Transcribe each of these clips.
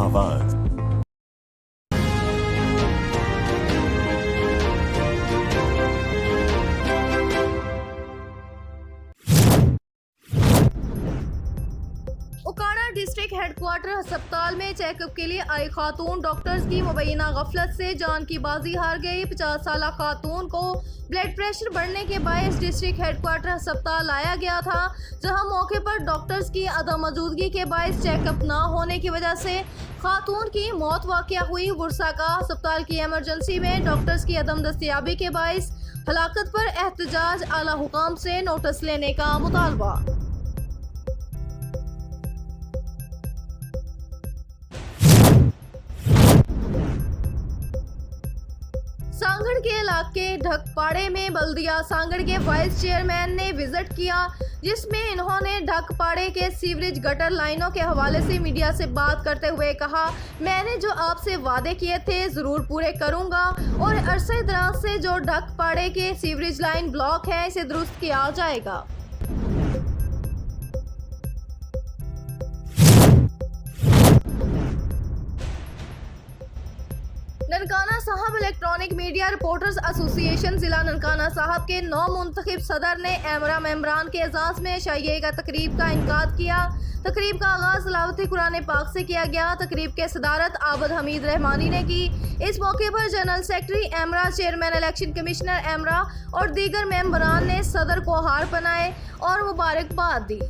आवाज। उकाड़ा district headquarter अस्पताल में चेकअप के लिए आई खातून डॉक्टर्स की मुबैना गफलत से जान की बाजी हार गई। 50 साल खातून को ब्लड प्रेशर बढ़ने के बायस डिस्ट्रिक्ट हेडक्वार्टर अस्पताल लाया गया था, जहां मौके पर डॉक्टर्स की अदम मौजूदगी के बायस चेकअप न होने की वजह से खातून की मौत वाक़या हुई। बुरसा का अस्पताल की एमरजेंसी में डॉक्टर्स की अदम दस्तियाबी के बायस हलाकत पर एहतजाज, आला हुकाम से नोटिस लेने का मुतालबा। सांगड़ के इलाके ढकपाड़े में बल्दिया सांगड़ के वाइस चेयरमैन ने विजिट किया, जिसमें इन्होंने ढकपाड़े के सीवरेज गटर लाइनों के हवाले से मीडिया से बात करते हुए कहा, मैंने जो आपसे वादे किए थे ज़रूर पूरे करूंगा और अरसे दराज से जो ढकपाड़े के सीवरेज लाइन ब्लॉक है इसे दुरुस्त किया जाएगा। ननकाना साहब इलेक्ट्रॉनिक मीडिया रिपोर्टर्स एसोसिएशन जिला ननकाना साहब के नौ मुंतखब सदर ने एमरा मेम्बरान के एजाज में शाइएगा तकरीब का इनकाद किया। तकरीब का आगाज तिलावत कुरान पाक से किया गया। तकरीब के सदारत आबद हमीद रहमानी ने की। इस मौके पर जनरल सेक्रेटरी एमरा, चेयरमैन इलेक्शन कमिश्नर एमरा और दीगर मेम्बरान ने सदर को हार पहनाए और मुबारकबाद दी।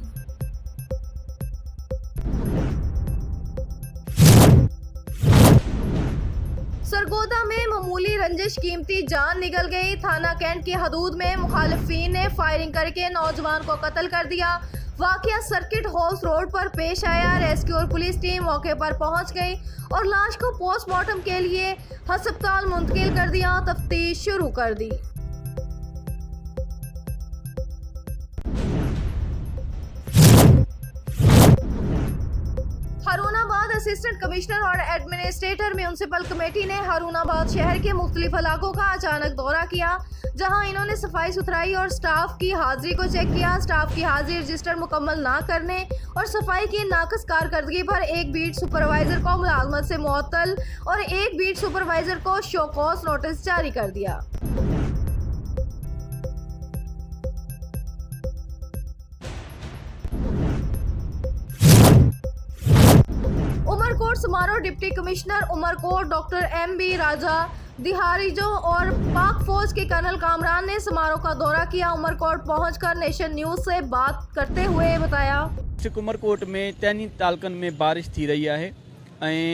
सरगोदा में मामूली रंजिश कीमती जान निकल गई। थाना कैंट की हदूद में मुखालिफिन ने फायरिंग करके नौजवान को कत्ल कर दिया। वाकया सर्किट हाउस रोड पर पेश आया। रेस्क्यू और पुलिस टीम मौके पर पहुंच गई और लाश को पोस्टमार्टम के लिए अस्पताल मुंतकिल कर दिया। तफ्तीश शुरू कर दी। हारूनाबाद असिस्टेंट कमिश्नर और एडमिनिस्ट्रेटर म्यूनसिपल कमेटी ने हारूनाबाद शहर के मुख्तलिफ इलाकों का अचानक दौरा किया, जहां इन्होंने सफाई सुथराई और स्टाफ की हाजिरी को चेक किया। स्टाफ की हाजिरी रजिस्टर मुकम्मल ना करने और सफाई की नाकस कारकर्दगी पर एक बीट सुपरवाइजर को मुलाजमत से मुअत्तल और एक बीट सुपरवाइजर को शोकॉज नोटिस जारी कर दिया। उमरकोट समारोह deputy commissioner Umarkot doctor M B. Raja Diharijo और पाक फौज के कर्नल कामरान ने समारोह का दौरा किया। उमरकोट पहुंचकर नेशन न्यूज से बात करते हुए बताया, उमरकोट में 3 तालकन में बारिश थी रही है।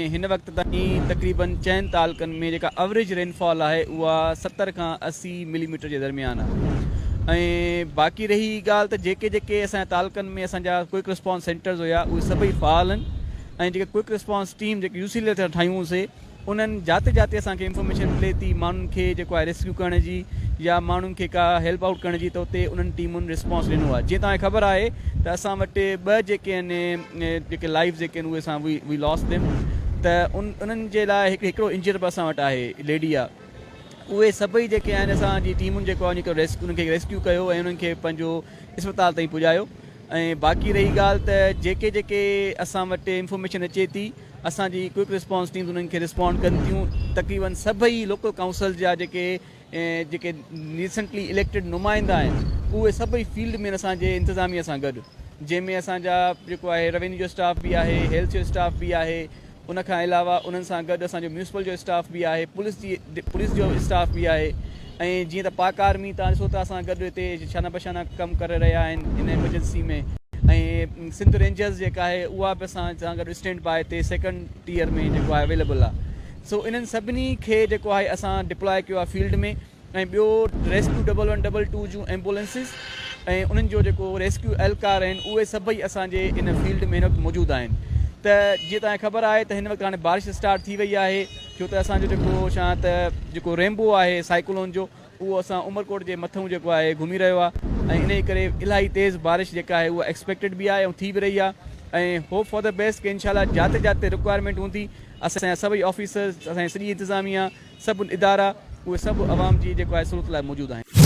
हिन वक्त ताईं तकरीबन 4 तालकन में जेका एवरेज रेनफॉल है वह 70 खां 80 मिलीमीटर के दरमियान है। बाक़ी रही ॻाल्हि त जेके असांजे तालकन में असांजा क्विक रिस्पॉन्स सेंटर्स हुआ उहे सभई फ़ाल आहिनि ऐं जेके क्विक रिस्पॉन्स टीम जेके यूसीएल ठाहियूंसीं उन्हनि जाते जाते असांखे इंफॉर्मेशन मिले थी माण्हुनि खे जेको आहे रेस्क्यू करण जी या माण्हुनि खे का हेल्प आउट करण जी, त उते उन्हनि टीमुनि रिस्पॉन्स ॾिनो आहे। जीअं तव्हांखे ख़बर आहे त असां वटि 2 जेके आहिनि जेके लाइफ जेके आहिनि उहे असां वी लॉस्ट देम, त उन्हनि जे लाइ हिकिड़ो इंजर बि असां वटि आहे, लेडी आहे। उहे सभई जेके आहिनि असांजी टीमुनि जेको आहे उन्हनि खे रेस्क्यू कयो ऐं उन्हनि खे पंहिंजो अस्पताल ताईं पुॼायो। ऐं बाक़ी रही ॻाल्हि त जेके असां वटि इंफॉर्मेशन अचे थी असांजी क्विक रिस्पॉन्स टीम्स उन्हनि खे रिस्पॉन्ड कनि थियूं। तक़रीबन सभई लोकल काउंसिल जा जेके रिसेंटली इलेक्टेड नुमाइंदा आहिनि उहे सभई फील्ड में असांजे इंतिज़ामिया सां गॾु, जंहिंमें असांजा जेको आहे रेवेन्यू जो स्टाफ बि आहे, हेल्थ जो स्टाफ बि आहे, उनखां अलावा उन्हनि सां गॾु असांजो म्यूनसिपल जो स्टाफ बि आहे, पुलिस जो स्टाफ बि आहे। ऐं जीअं त पाक आर्मी तव्हां ॾिसो था असां गॾु हिते शाना बशाना कमु करे रहिया आहिनि हिन एमरजेंसी में। ऐं सिंध रेंजर्स जेका आहे उहा बि असां सां गॾु स्टैंड बाय ते 2nd टियर में जेको आहे अवेलेबल आहे। सो इन्हनि सभिनी खे जेको आहे असां डिप्लॉय कयो आहे फील्ड में। ऐं ॿियो रेस्क्यू 1122 जूं एम्बुलेंसिस ऐं उन्हनि जो जेको रेस्क्यू एहलकार आहिनि उहे सभई असांजे इन फील्ड में हिन वक़्तु मौजूदु आहिनि। त जीअं तव्हांखे ख़बर आहे त हिन वक़्तु हाणे बारिश स्टार्ट थी वई आहे, छो त असांजो जेको रेम्बो आहे साइक्लोन जो उहो असां उमरकोट जे मथां जेको आहे घुमी रहियो आहे ऐं इन करे इलाही तेज़ बारिश जेका आहे उहा एक्सपेक्टेड बि आहे ऐं थी बि रही आहे। ऐं होप फॉर द बेस्ट कि इंशाल्लाह जाते जाते रिक्वायरमेंट हूंदी असांजा सभई ऑफिसर्स, असांजी सॼी इंतिज़ामिया, सभु इदारा उहे सभु आवाम जी जेको आहे सहूलियत लाइ मौजूदु आहिनि।